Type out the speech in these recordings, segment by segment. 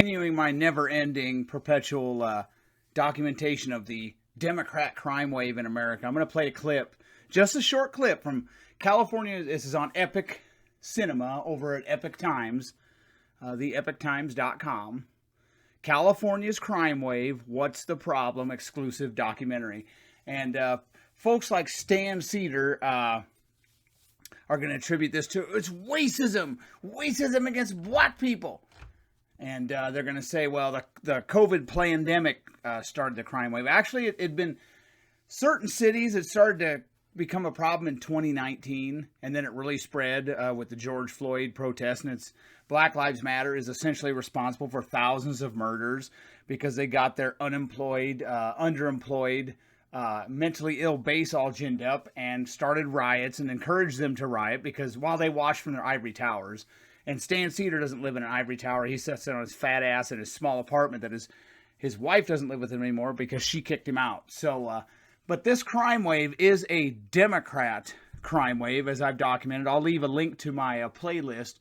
Continuing my never-ending, perpetual documentation of the Democrat crime wave in America, I'm going to play a clip, just a short clip from California. This is on Epic Cinema over at Epic Times, theepictimes.com. California's crime wave, what's the problem? Exclusive documentary. And folks like Stan Seder are going to attribute this to it's racism against black people. And they're going to say, well, the COVID pandemic started the crime wave. Actually, it'd been certain cities. It started to become a problem in 2019, and then it really spread with the George Floyd protest. And it's Black Lives Matter is essentially responsible for thousands of murders because they got their unemployed, underemployed, mentally ill base all ginned up and started riots and encouraged them to riot because while they watched from their ivory towers. And Stan Seder doesn't live in an ivory tower. He sits on his fat ass in his small apartment that his wife doesn't live with him anymore because she kicked him out. So, but this crime wave is a Democrat crime wave, as I've documented. I'll leave a link to my playlist.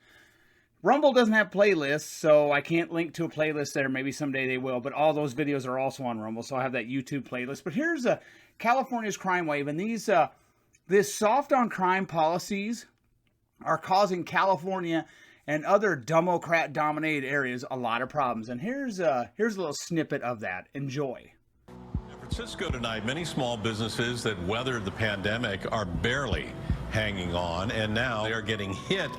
Rumble doesn't have playlists, so I can't link to a playlist there. Maybe someday they will, but all those videos are also on Rumble, so I'll have that YouTube playlist. But here's California's crime wave, and this soft on crime policies are causing California and other Democrat-dominated areas a lot of problems. And here's a little snippet of that. Enjoy. San Francisco tonight, many small businesses that weathered the pandemic are barely hanging on, and now they are getting hit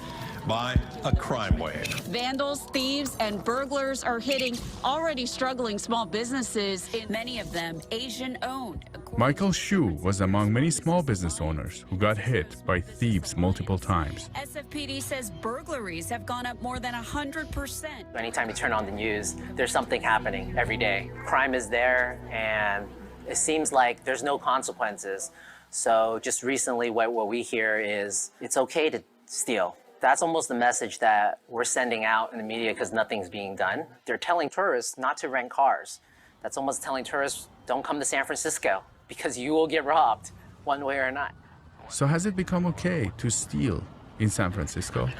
by a crime wave. Vandals, thieves, and burglars are hitting already struggling small businesses, many of them Asian-owned. Michael Shu was among many small business owners who got hit by thieves multiple times. SFPD says burglaries have gone up more than 100%. Anytime you turn on the news, there's something happening every day. Crime is there, and it seems like there's no consequences. So just recently, what we hear is it's okay to steal. That's almost the message that we're sending out in the media because nothing's being done. They're telling tourists not to rent cars. That's almost telling tourists, don't come to San Francisco because you will get robbed one way or another. So has it become okay to steal in San Francisco?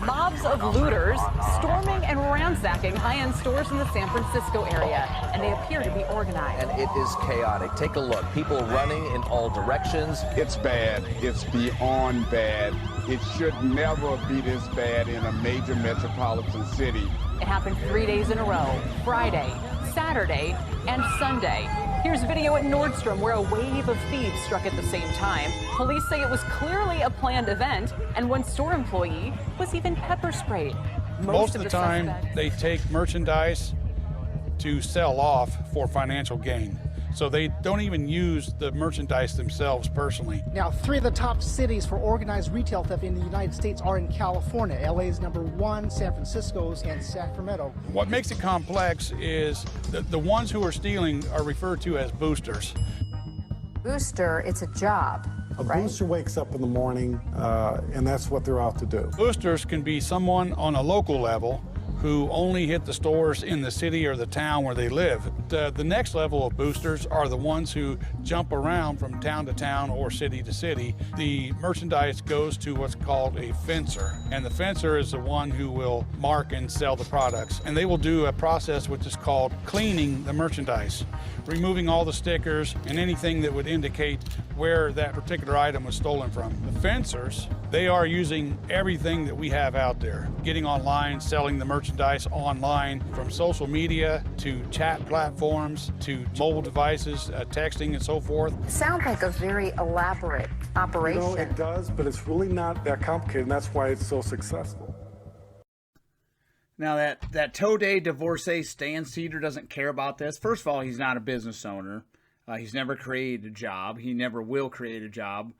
Mobs of looters storming and ransacking high-end stores in the San Francisco area, and they appear to be organized. And it is chaotic. Take a look. People running in all directions. It's bad. It's beyond bad. It should never be this bad in a major metropolitan city. It happened 3 days in a row, Friday, Saturday, and Sunday. Here's video at Nordstrom where a wave of thieves struck at the same time. Police say it was clearly a planned event, and one store employee was even pepper sprayed. Most of the time, they take merchandise to sell off for financial gain. So they don't even use the merchandise themselves personally. Now, 3 of the top cities for organized retail theft in the United States are in California. LA's #1, San Francisco's, and Sacramento. What makes it complex is the ones who are stealing are referred to as boosters. Booster, it's a job. A booster wakes up in the morning, and that's what they're out to do. Boosters can be someone on a local level who only hit the stores in the city or the town where they live. The next level of boosters are the ones who jump around from town to town or city to city. The merchandise goes to what's called a fencer, and the fencer is the one who will mark and sell the products. And they will do a process which is called cleaning the merchandise, removing all the stickers and anything that would indicate where that particular item was stolen from. The fencers, they are using everything that we have out there, getting online, selling the merchandise online, from social media to chat platforms to mobile devices, texting and so forth. It sounds like a very elaborate operation. You know, it does, but it's really not that complicated, and that's why it's so successful. Now that Today divorcee Stan Seder doesn't care about this. First of all, he's not a business owner. He's never created a job. He never will create a job.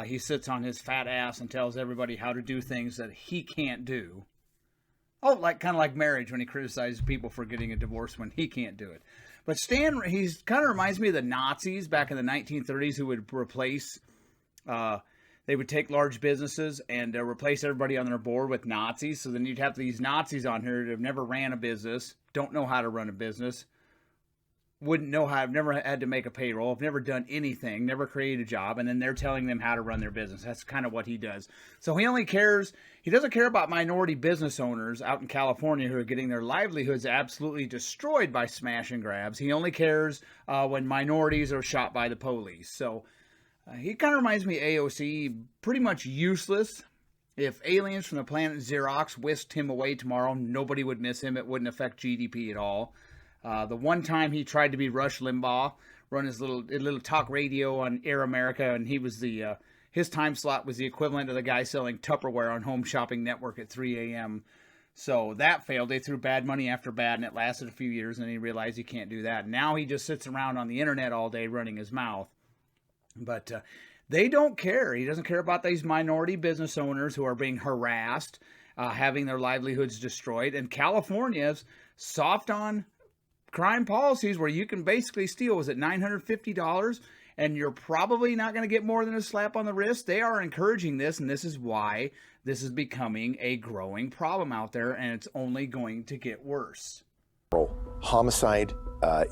He sits on his fat ass and tells everybody how to do things that he can't do. Oh, kind of like marriage when he criticizes people for getting a divorce when he can't do it. But Stan, he's kind of reminds me of the Nazis back in the 1930s who would replace, they would take large businesses and replace everybody on their board with Nazis. So then you'd have these Nazis on here that have never ran a business, don't know how to run a business, wouldn't know how, I've never had to make a payroll, I've never done anything, never created a job, and then they're telling them how to run their business. That's kind of what he does. So he doesn't care about minority business owners out in California who are getting their livelihoods absolutely destroyed by smash and grabs. He only cares when minorities are shot by the police. So he kind of reminds me of AOC, pretty much useless. If aliens from the planet Xerox whisked him away tomorrow, nobody would miss him. It wouldn't affect GDP at all. The one time he tried to be Rush Limbaugh, run his little talk radio on Air America, and he was his time slot was the equivalent of the guy selling Tupperware on Home Shopping Network at 3 a.m. So that failed. They threw bad money after bad, and it lasted a few years, and he realized he can't do that. Now he just sits around on the internet all day running his mouth. But they don't care. He doesn't care about these minority business owners who are being harassed, having their livelihoods destroyed. And California's soft on crime policies where you can basically steal, was it $950? And you're probably not going to get more than a slap on the wrist. They are encouraging this, and this is why this is becoming a growing problem out there, and it's only going to get worse. Homicide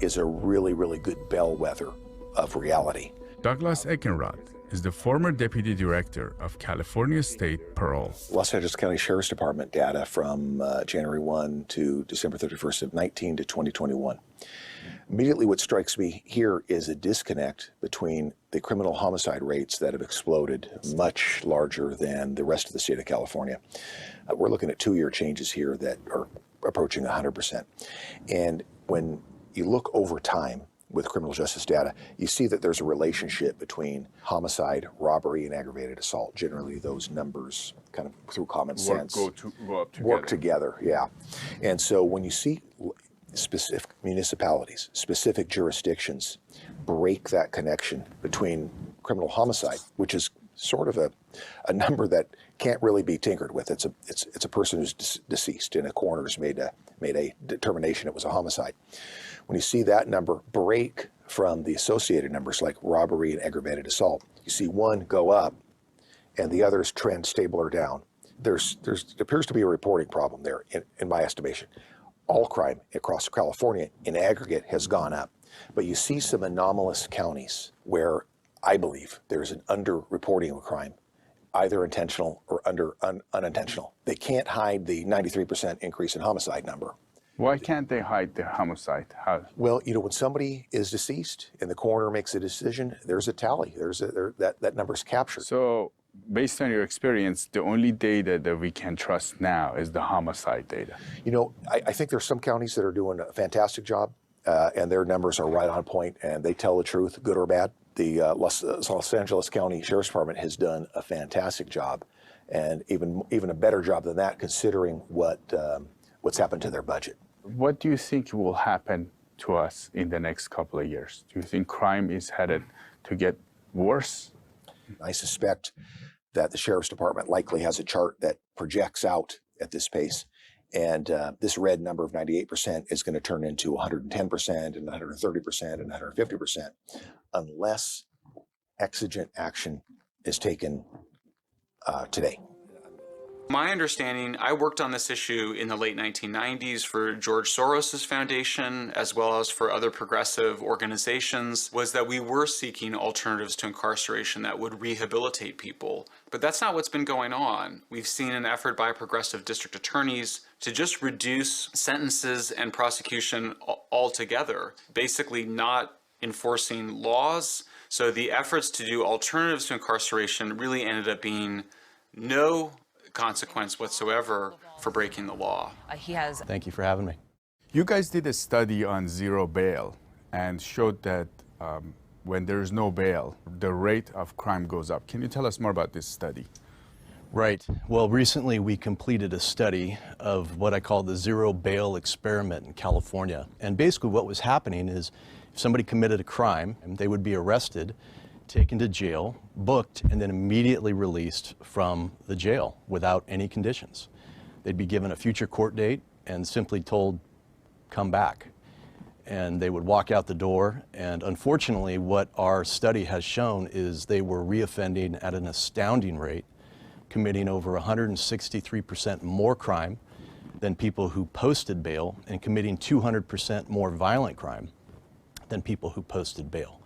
is a really, really good bellwether of reality. Douglas Eckenrod is the former deputy director of California State Parole. Los Angeles County Sheriff's Department data from January 1 to December 31st of 19 to 2021. Immediately what strikes me here is a disconnect between the criminal homicide rates that have exploded, much larger than the rest of the state of California. We're looking at 2-year changes here that are approaching 100%. And when you look over time with criminal justice data, you see that there's a relationship between homicide, robbery, and aggravated assault. Generally, those numbers kind of through common sense go up together. Work together, yeah. And so when you see specific municipalities, specific jurisdictions break that connection between criminal homicide, which is sort of a number that can't really be tinkered with. It's a person who's deceased, and a coroner's made a determination it was a homicide. When you see that number break from the associated numbers like robbery and aggravated assault, you see one go up and the others trend stable or down. There appears to be a reporting problem there, in my estimation. All crime across California in aggregate has gone up, but you see some anomalous counties where I believe there's an underreporting of crime, either intentional or unintentional. They can't hide the 93% increase in homicide number. Why can't they hide the homicide? How? Well, when somebody is deceased and the coroner makes a decision, there's a tally. That number's captured. So, based on your experience, the only data that we can trust now is the homicide data. I think there's some counties that are doing a fantastic job, and their numbers are right on point, and they tell the truth, good or bad. The Los Angeles County Sheriff's Department has done a fantastic job, and even a better job than that, considering what's happened to their budget. What do you think will happen to us in the next couple of years? Do you think crime is headed to get worse? I suspect that the Sheriff's Department likely has a chart that projects out at this pace, and this red number of 98% is going to turn into 110% and 130% and 150% unless exigent action is taken today. My understanding, I worked on this issue in the late 1990s for George Soros's foundation, as well as for other progressive organizations, was that we were seeking alternatives to incarceration that would rehabilitate people. But that's not what's been going on. We've seen an effort by progressive district attorneys to just reduce sentences and prosecution altogether, basically not enforcing laws. So the efforts to do alternatives to incarceration really ended up being no consequence whatsoever for breaking the law. Thank you for having me. You guys did a study on zero bail and showed that when there's no bail, the rate of crime goes up. Can you tell us more about this study? Right. Well, recently we completed a study of what I call the zero bail experiment in California. And basically what was happening is if somebody committed a crime, they would be arrested, taken to jail, booked, and then immediately released from the jail without any conditions. They'd be given a future court date and simply told, come back. And they would walk out the door, and unfortunately what our study has shown is they were reoffending at an astounding rate, committing over 163% more crime than people who posted bail and committing 200% more violent crime than people who posted bail.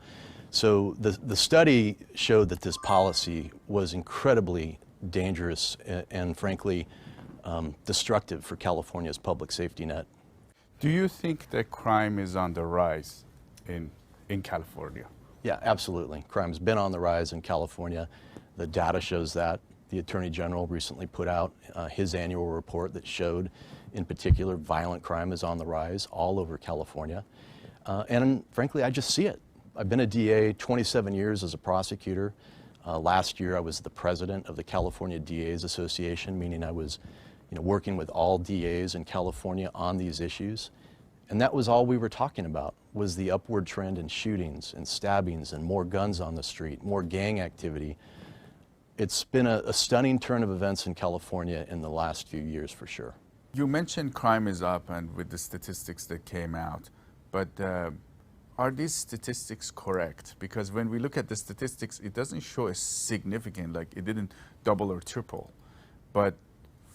So the study showed that this policy was incredibly dangerous and frankly destructive for California's public safety net. Do you think that crime is on the rise in California? Yeah, absolutely. Crime's been on the rise in California. The data shows that. The Attorney General recently put out his annual report that showed, in particular, violent crime is on the rise all over California. And frankly, I just see it. I've been a DA 27 years as a prosecutor. Last year, I was the president of the California DAs Association, meaning I was working with all DAs in California on these issues. And that was all we were talking about, was the upward trend in shootings and stabbings and more guns on the street, more gang activity. It's been a stunning turn of events in California in the last few years, for sure. You mentioned crime is up and with the statistics that came out, but are these statistics correct? Because when we look at the statistics, it doesn't show a significant, like it didn't double or triple. But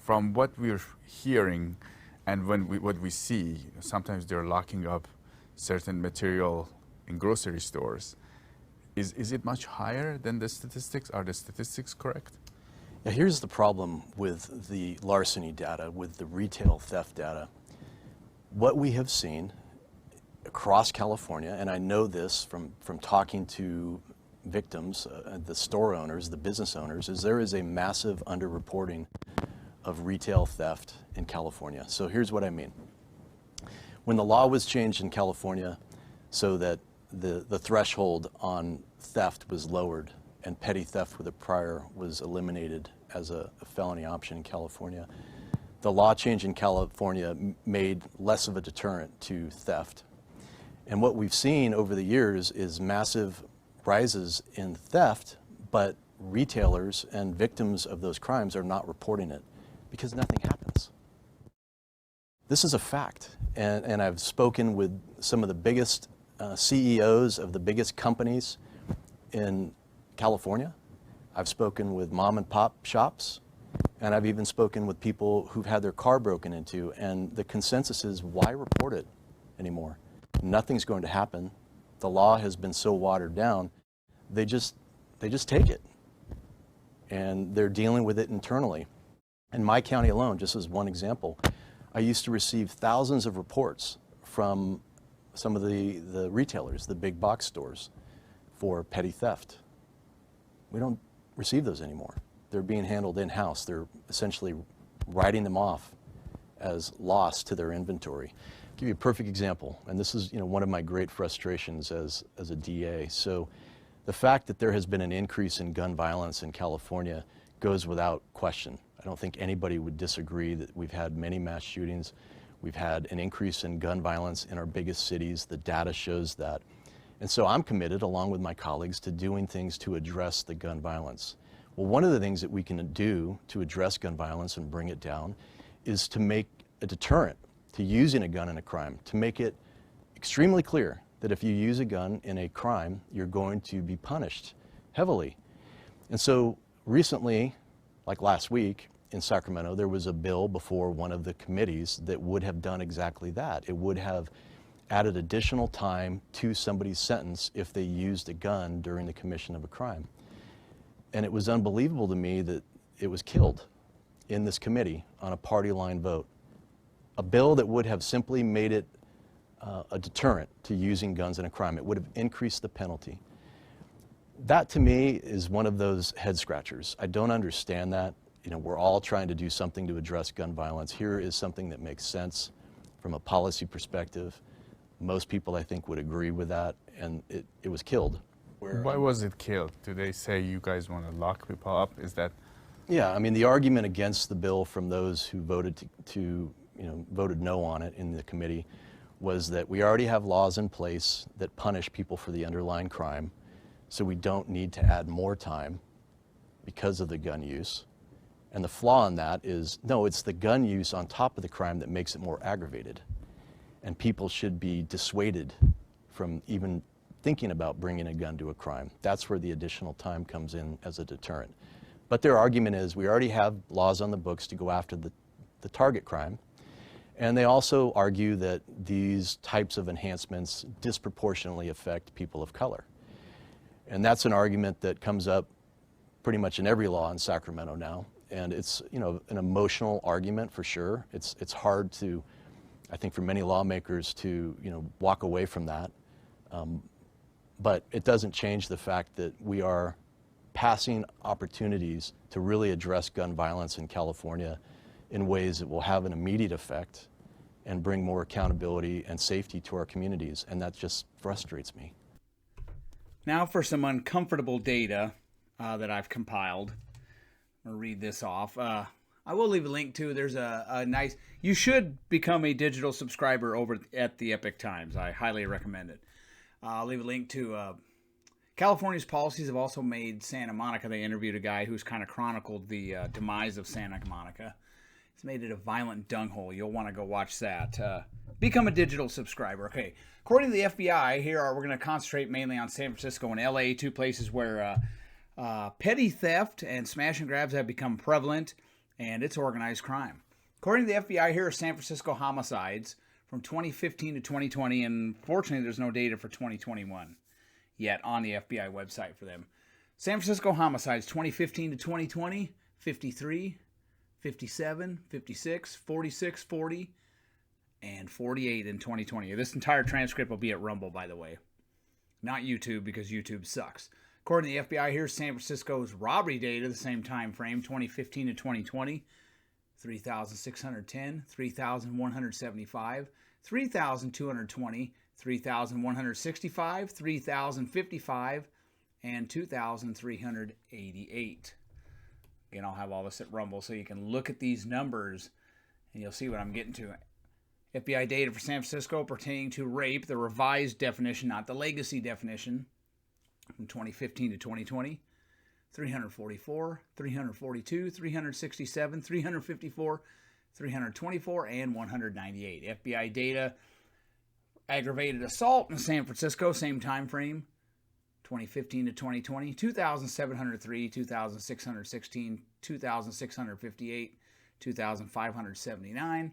from what we're hearing and what we see, sometimes they're locking up certain material in grocery stores. Is it much higher than the statistics? Are the statistics correct? Yeah, here's the problem with the larceny data, with the retail theft data. What we have seen across California, and I know this from talking to victims, the store owners, the business owners, is there is a massive underreporting of retail theft in California. So here's what I mean. When the law was changed in California so that the threshold on theft was lowered and petty theft with a prior was eliminated as a felony option in California, the law change in California made less of a deterrent to theft. And what we've seen over the years is massive rises in theft, but retailers and victims of those crimes are not reporting it because nothing happens. This is a fact, and I've spoken with some of the biggest CEOs of the biggest companies in California. I've spoken with mom and pop shops, and I've even spoken with people who've had their car broken into, and the consensus is, why report it anymore? Nothing's going to happen. The law has been so watered down, they just take it, and they're dealing with it internally. In my county alone, just as one example, I used to receive thousands of reports from some of the retailers, the big box stores, for petty theft. We don't receive those anymore. They're being handled in-house. They're essentially writing them off as loss to their inventory. I'll give you a perfect example, and this is one of my great frustrations as a DA. So the fact that there has been an increase in gun violence in California goes without question. I don't think anybody would disagree that we've had many mass shootings. We've had an increase in gun violence in our biggest cities. The data shows that. And so I'm committed, along with my colleagues, to doing things to address the gun violence. Well, one of the things that we can do to address gun violence and bring it down is to make a deterrent to using a gun in a crime, to make it extremely clear that if you use a gun in a crime, you're going to be punished heavily. And so recently, like last week in Sacramento, there was a bill before one of the committees that would have done exactly that. It would have added additional time to somebody's sentence if they used a gun during the commission of a crime. And it was unbelievable to me that it was killed in this committee on a party line vote. A bill that would have simply made it a deterrent to using guns in a crime. It would have increased the penalty. That to me is one of those head scratchers. I don't understand that. We're all trying to do something to address gun violence. Here is something that makes sense from a policy perspective. Most people, I think, would agree with that, and it was killed. Why was it killed? Do they say you guys want to lock people up? Is that? Yeah, I mean, the argument against the bill from those who voted voted no on it in the committee was that we already have laws in place that punish people for the underlying crime, so we don't need to add more time because of the gun use. And the flaw in that is, no, it's the gun use on top of the crime that makes it more aggravated. And people should be dissuaded from even thinking about bringing a gun to a crime. That's where the additional time comes in as a deterrent. But their argument is we already have laws on the books to go after the target crime, And they also argue that these types of enhancements disproportionately affect people of color. And that's an argument that comes up pretty much in every law in Sacramento now. And it's, you know, an emotional argument for sure. It's hard to, I think, for many lawmakers to, you know, walk away from that. But it doesn't change the fact that we are passing opportunities to really address gun violence in California in ways that will have an immediate effect and bring more accountability and safety to our communities. And that just frustrates me. Now for some uncomfortable data that I've compiled. I'm going to read this off. I will leave a link to, there's a nice, you should become a digital subscriber over at the Epic Times. I highly recommend it. I'll leave a link to California's policies have also made Santa Monica. They interviewed a guy who's kind of chronicled the demise of Santa Monica. It's made it a violent dunghole. You'll want to go watch that. Become a digital subscriber. Okay, according to the FBI, we're going to concentrate mainly on San Francisco and LA, two places where petty theft and smash and grabs have become prevalent, and it's organized crime. According to the FBI, here are San Francisco homicides from 2015 to 2020, and fortunately there's no data for 2021 yet on the FBI website for them. San Francisco homicides 2015 to 2020, 53, 57, 56, 46, 40, and 48 in 2020. This entire transcript will be at Rumble, by the way. Not YouTube, because YouTube sucks. According to the FBI, here's San Francisco's robbery data, the same time frame, 2015 to 2020. 3,610, 3,175, 3,220, 3,165, 3,055, and 2,388. Again, I'll have all this at Rumble so you can look at these numbers and you'll see what I'm getting to. FBI data for San Francisco pertaining to rape, the revised definition, not the legacy definition, from 2015 to 2020. 344, 342, 367, 354, 324, and 198. FBI data, aggravated assault in San Francisco, same time frame, 2015 to 2020, 2,703, 2,616, 2,658, 2,579,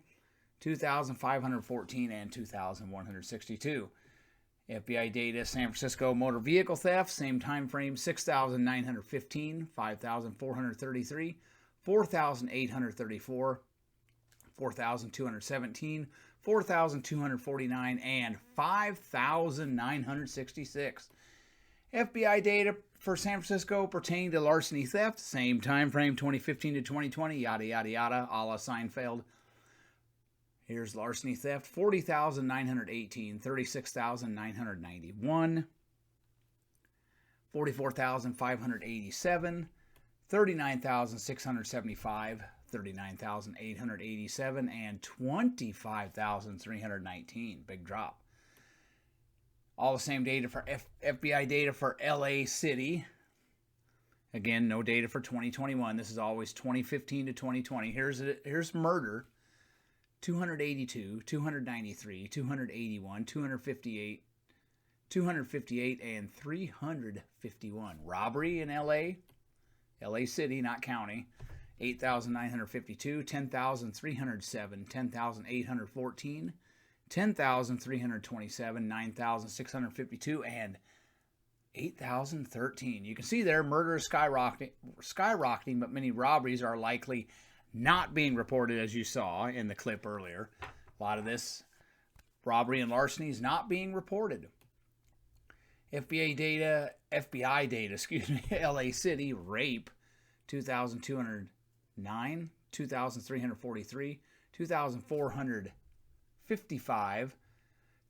2,514, and 2,162. FBI data, San Francisco motor vehicle theft, same time frame, 6,915, 5,433, 4,834, 4,217, 4,249, and 5,966. FBI data for San Francisco pertaining to larceny theft, same time frame, 2015 to 2020, yada, yada, yada, a la Seinfeld. Here's larceny theft, 40,918, 36,991, 44,587, 39,675, 39,887, and 25,319. Big drop. All the same data for FBI data for LA City. Again, no data for 2021. This is always 2015 to 2020. Here's murder. 282, 293, 281, 258, 258, and 351. Robbery in LA City, not county, 8,952, 10,307, 10,814, 10,327, 9,652, and 8,013. You can see there murder is skyrocketing, but many robberies are likely not being reported, as you saw in the clip earlier. A lot of this robbery and larceny is not being reported. FBI data, LA City, rape, 2,209, 2,343, 2,455,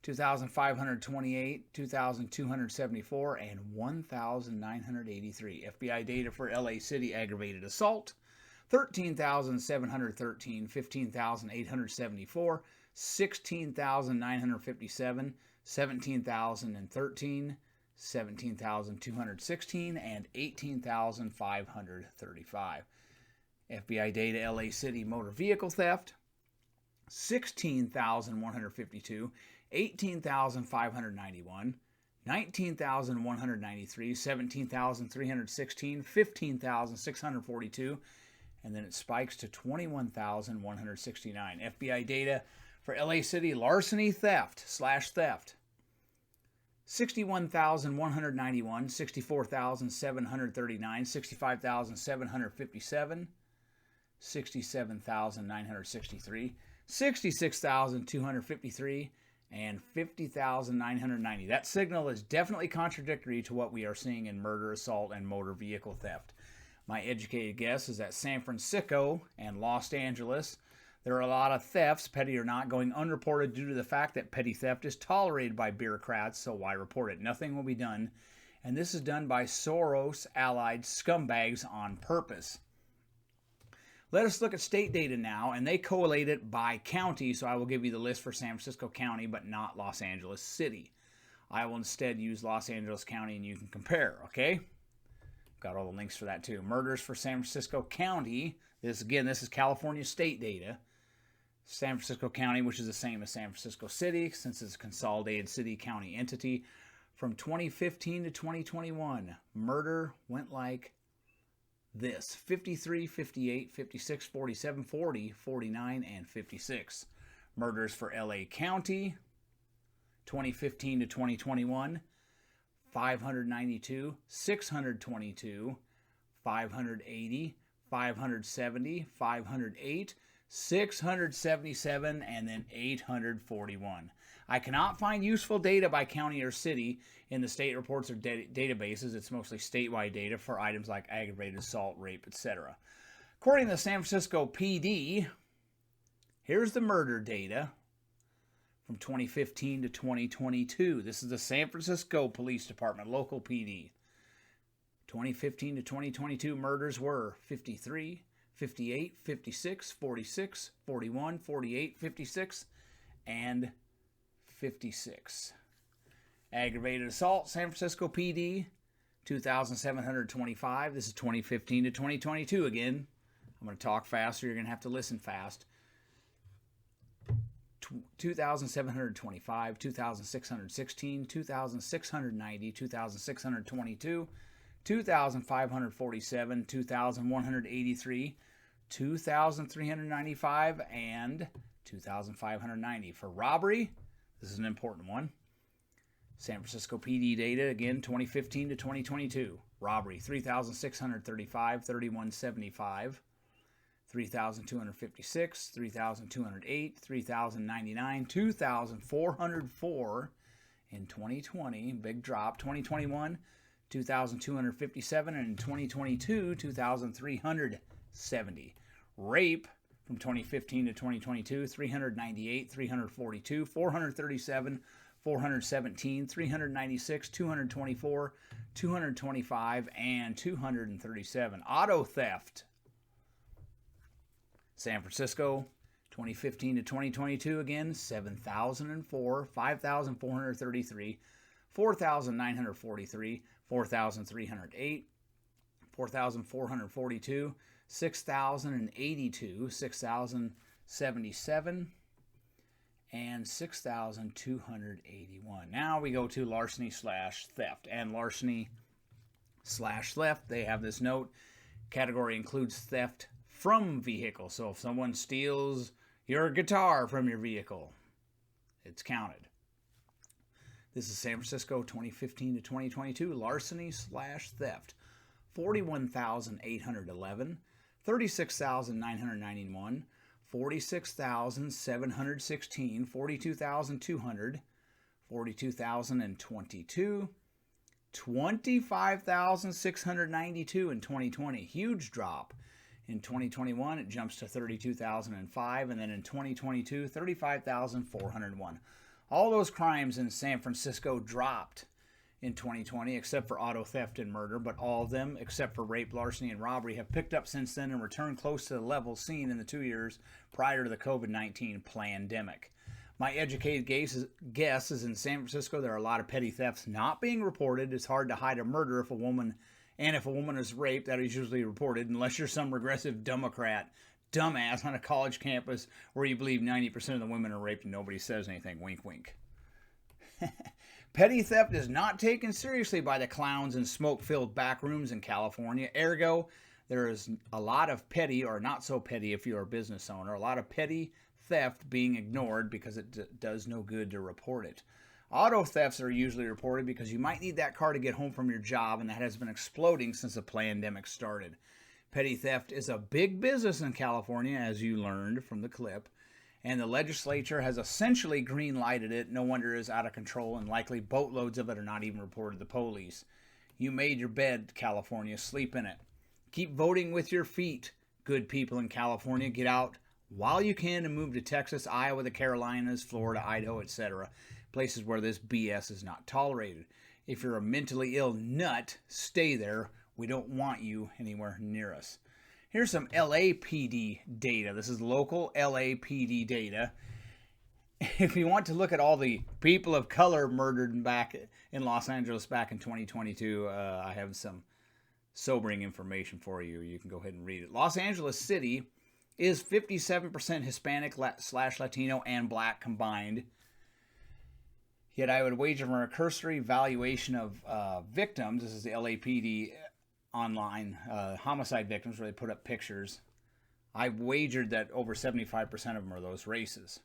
2,528, 2,274, and 1,983. FBI data for LA City aggravated assault, 13,713, 15,874, 16,957, 17,013, 17,216, and 18,535. FBI data, LA City motor vehicle theft, 16,152, 18,591, 19,193, 17,316, 15,642, and then it spikes to 21,169. FBI data For LA City, larceny theft / theft. 61,191, 64,739, 65,757, 67,963, 66,253, and 50,990. That signal is definitely contradictory to what we are seeing in murder, assault, and motor vehicle theft. My educated guess is that San Francisco and Los Angeles, there are a lot of thefts, petty or not, going unreported due to the fact that petty theft is tolerated by bureaucrats, so why report it? Nothing will be done. And this is done by Soros-allied scumbags on purpose. Let us look at state data now, and they collate it by county, so I will give you the list for San Francisco County, but not Los Angeles City. I will instead use Los Angeles County, and you can compare, okay? Got all the links for that too. Murders for San Francisco County. This is California state data. San Francisco County, which is the same as San Francisco City, since it's a consolidated city-county entity. From 2015 to 2021, murder went like this: 53, 58, 56, 47, 40, 49, and 56. Murders for LA County, 2015 to 2021, 592, 622, 580, 570, 508, 677, and then 841. I cannot find useful data by county or city in the state reports or databases. It's mostly statewide data for items like aggravated assault, rape, etc. According to the San Francisco PD, here's the murder data from 2015 to 2022. This is the San Francisco Police Department, local PD. 2015 to 2022 murders were 53, 58, 56, 46, 41, 48, 56, and 56. Aggravated assault, San Francisco PD, 2,725. This is 2015 to 2022 again. I'm going to talk fast, so you're going to have to listen fast. 2,725, 2,616, 2,690, 2,622, 2,547, 2,183, 2,395, and 2,590. For robbery, this is an important one. San Francisco PD data, again, 2015 to 2022. Robbery, 3,635, 3,175, 3,256, 3,208, 3,099, 2,404 in 2020. Big drop. 2021, 2,257, and in 2022, 2,370. Rape from 2015 to 2022, 398, 342, 437, 417, 396, 224, 225, and 237. Auto theft. San Francisco, 2015 to 2022, again, 7,004, 5,433, 4,943, 4,308, 4,442, 6,082, 6,077, and 6,281. Now we go to larceny / theft. And larceny / theft, they have this note. Category includes theft from vehicle. So if someone steals your guitar from your vehicle, it's counted. This is San Francisco 2015 to 2022, larceny / theft. 41,811, 36,991, 46,716, 42,200, 42,022, 25,692 in 2020. Huge drop. In 2021, it jumps to 32,005, and then in 2022, 35,401. All those crimes in San Francisco dropped in 2020, except for auto theft and murder, but all of them, except for rape, larceny, and robbery, have picked up since then and returned close to the levels seen in the 2 years prior to the COVID-19 pandemic. My educated guess is in San Francisco, there are a lot of petty thefts not being reported. It's hard to hide a murder if a woman is raped, that is usually reported, unless you're some regressive Democrat dumbass on a college campus where you believe 90% of the women are raped and nobody says anything. Wink, wink. Petty theft is not taken seriously by the clowns in smoke-filled back rooms in California. Ergo, there is a lot of petty, or not so petty if you're a business owner, a lot of petty theft being ignored because it does no good to report it. Auto thefts are usually reported because you might need that car to get home from your job, and that has been exploding since the pandemic started. Petty theft is a big business in California, as you learned from the clip, and the legislature has essentially green-lighted it. No wonder it's out of control, and likely boatloads of it are not even reported to the police. You made your bed, California. Sleep in it. Keep voting with your feet, good people in California. Get out while you can and move to Texas, Iowa, the Carolinas, Florida, Idaho, etc., places where this BS is not tolerated. If you're a mentally ill nut, stay there. We don't want you anywhere near us. Here's some LAPD data. This is local LAPD data. If you want to look at all the people of color murdered back in Los Angeles back in 2022, I have some sobering information for you. You can go ahead and read it. Los Angeles City is 57% Hispanic / Latino and Black combined. Yet I would wager from a cursory valuation of victims, this is the LAPD online homicide victims where they put up pictures, I wagered that over 75% of them are those races.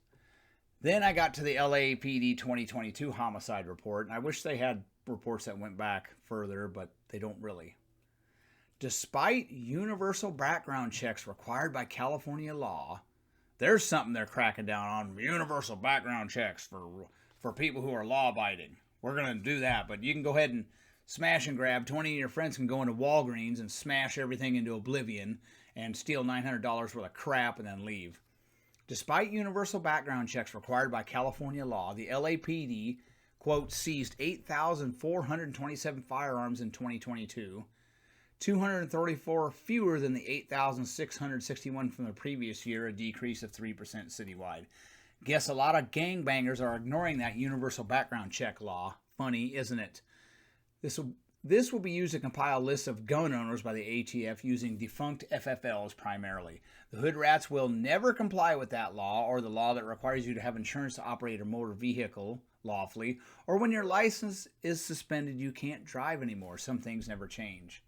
Then I got to the LAPD 2022 homicide report, and I wish they had reports that went back further, but they don't really. Despite universal background checks required by California law, there's something they're cracking down on, universal background checks for people who are law-abiding. We're going to do that, but you can go ahead and smash and grab. 20 of your friends can go into Walgreens and smash everything into oblivion and steal $900 worth of crap and then leave. Despite universal background checks required by California law, the LAPD, quote, seized 8,427 firearms in 2022, 234 fewer than the 8,661 from the previous year, a decrease of 3% citywide. Guess a lot of gangbangers are ignoring that universal background check law. Funny, isn't it? This will be used to compile lists of gun owners by the ATF using defunct FFLs primarily. The hood rats will never comply with that law or the law that requires you to have insurance to operate a motor vehicle lawfully, or when your license is suspended, you can't drive anymore. Some things never change.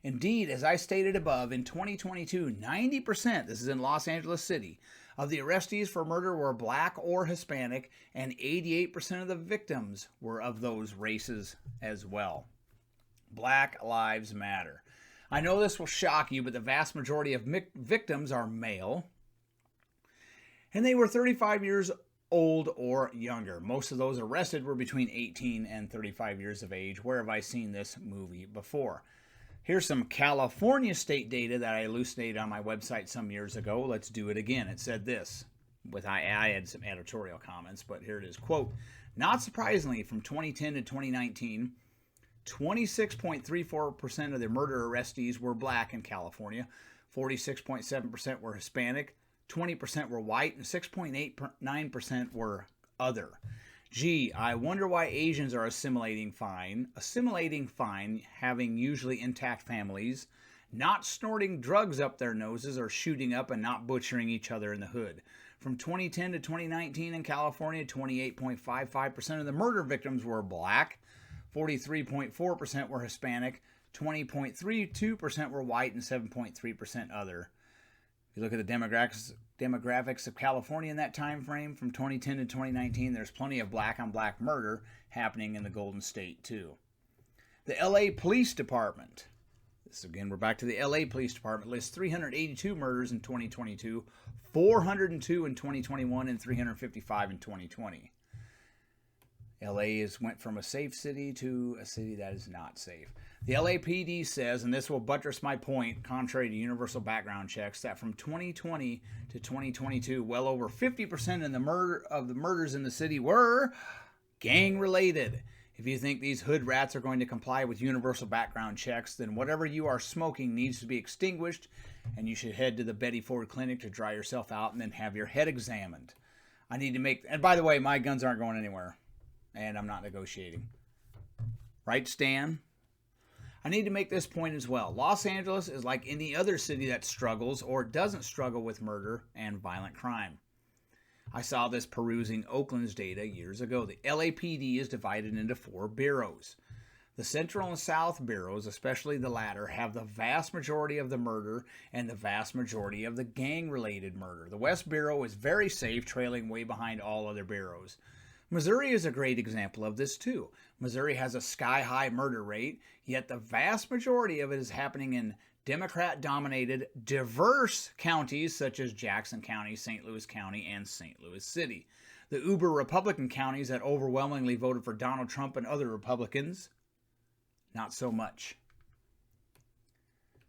Indeed, as I stated above, in 2022, 90%, this is in Los Angeles City, of the arrestees for murder were Black or Hispanic, and 88% of the victims were of those races as well. Black Lives Matter. I know this will shock you, but the vast majority of victims are male, and they were 35 years old or younger. Most of those arrested were between 18 and 35 years of age. Where have I seen this movie before? Here's some California state data that I elucidated on my website some years ago. Let's do it again. It said this. I had some editorial comments, but here it is. Quote, not surprisingly, from 2010 to 2019, 26.34% of the murder arrestees were Black in California, 46.7% were Hispanic, 20% were white, and 6.89% were other. Gee, I wonder why Asians are assimilating fine, having usually intact families, not snorting drugs up their noses or shooting up and not butchering each other in the hood. From 2010 to 2019 in California, 28.55% of the murder victims were Black, 43.4% were Hispanic, 20.32% were white, and 7.3% other. If you look at the demographics of California in that time frame from 2010 to 2019, there's plenty of black on black murder happening in the Golden State too. The LA Police Department, this again, we're back to the LA Police Department, lists 382 murders in 2022, 402 in 2021, and 355 in 2020. LA went from a safe city to a city that is not safe. The LAPD says, and this will buttress my point, contrary to universal background checks, that from 2020 to 2022, well over 50% of the murders in the city were gang-related. If you think these hood rats are going to comply with universal background checks, then whatever you are smoking needs to be extinguished, and you should head to the Betty Ford Clinic to dry yourself out and then have your head examined. And by the way, my guns aren't going anywhere, and I'm not negotiating. Right, Stan? I need to make this point as well. Los Angeles is like any other city that struggles or doesn't struggle with murder and violent crime. I saw this perusing Oakland's data years ago. The LAPD is divided into 4 bureaus. The Central and South bureaus, especially the latter, have the vast majority of the murder and the vast majority of the gang-related murder. The West Bureau is very safe, trailing way behind all other bureaus. Missouri is a great example of this too. Missouri has a sky-high murder rate, yet the vast majority of it is happening in Democrat-dominated, diverse counties such as Jackson County, St. Louis County, and St. Louis City. The uber Republican counties that overwhelmingly voted for Donald Trump and other Republicans, not so much.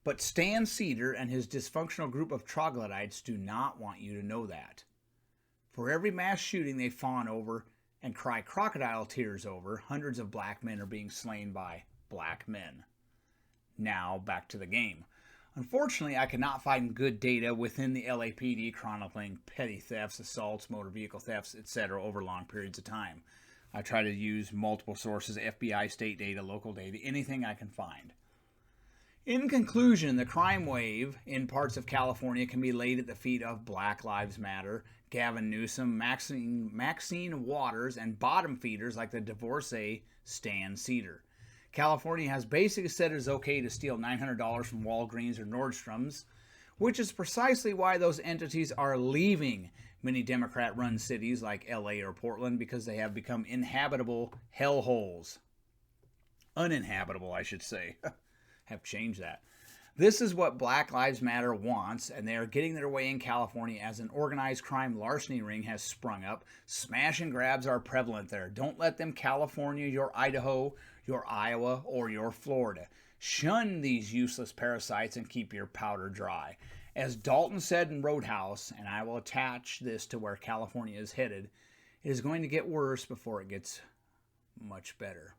But Stan Seder and his dysfunctional group of troglodytes do not want you to know that. For every mass shooting they fawn over and cry crocodile tears over, hundreds of black men are being slain by black men. Now, back to the game. Unfortunately, I cannot find good data within the LAPD chronicling petty thefts, assaults, motor vehicle thefts, etc. over long periods of time. I try to use multiple sources, FBI, state data, local data, anything I can find. In conclusion, the crime wave in parts of California can be laid at the feet of Black Lives Matter, Gavin Newsom, Maxine Waters, and bottom feeders like the Divorcee Stan Seder. California has basically said it is okay to steal $900 from Walgreens or Nordstrom's, which is precisely why those entities are leaving many Democrat-run cities like LA or Portland, because they have become inhabitable hellholes. Uninhabitable, I should say. Have changed that. This is what Black Lives Matter wants, and they are getting their way in California as an organized crime larceny ring has sprung up. Smash and grabs are prevalent there. Don't let them California your Idaho, your Iowa, or your Florida. Shun these useless parasites and keep your powder dry. As Dalton said in Roadhouse, and I will attach this to where California is headed, it is going to get worse before it gets much better.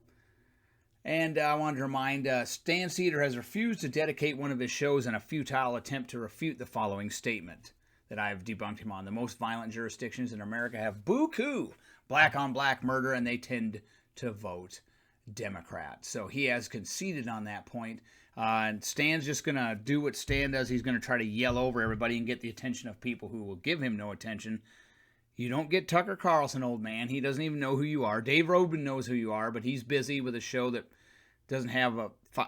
And I wanted to remind, Stan Seder has refused to dedicate one of his shows in a futile attempt to refute the following statement that I have debunked him on. The most violent jurisdictions in America have buku black-on-black murder, and they tend to vote Democrat. So he has conceded on that point. And Stan's just going to do what Stan does. He's going to try to yell over everybody and get the attention of people who will give him no attention. You don't get Tucker Carlson, old man. He doesn't even know who you are. Dave Rodman knows who you are, but he's busy with a show that doesn't have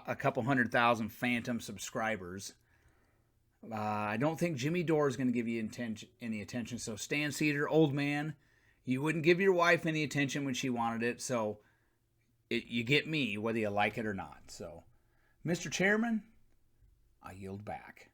a couple 100,000 phantom subscribers. I don't think Jimmy Dore is going to give you any attention. So Stan Seder, old man, you wouldn't give your wife any attention when she wanted it. So you get me, whether you like it or not. So, Mr. Chairman, I yield back.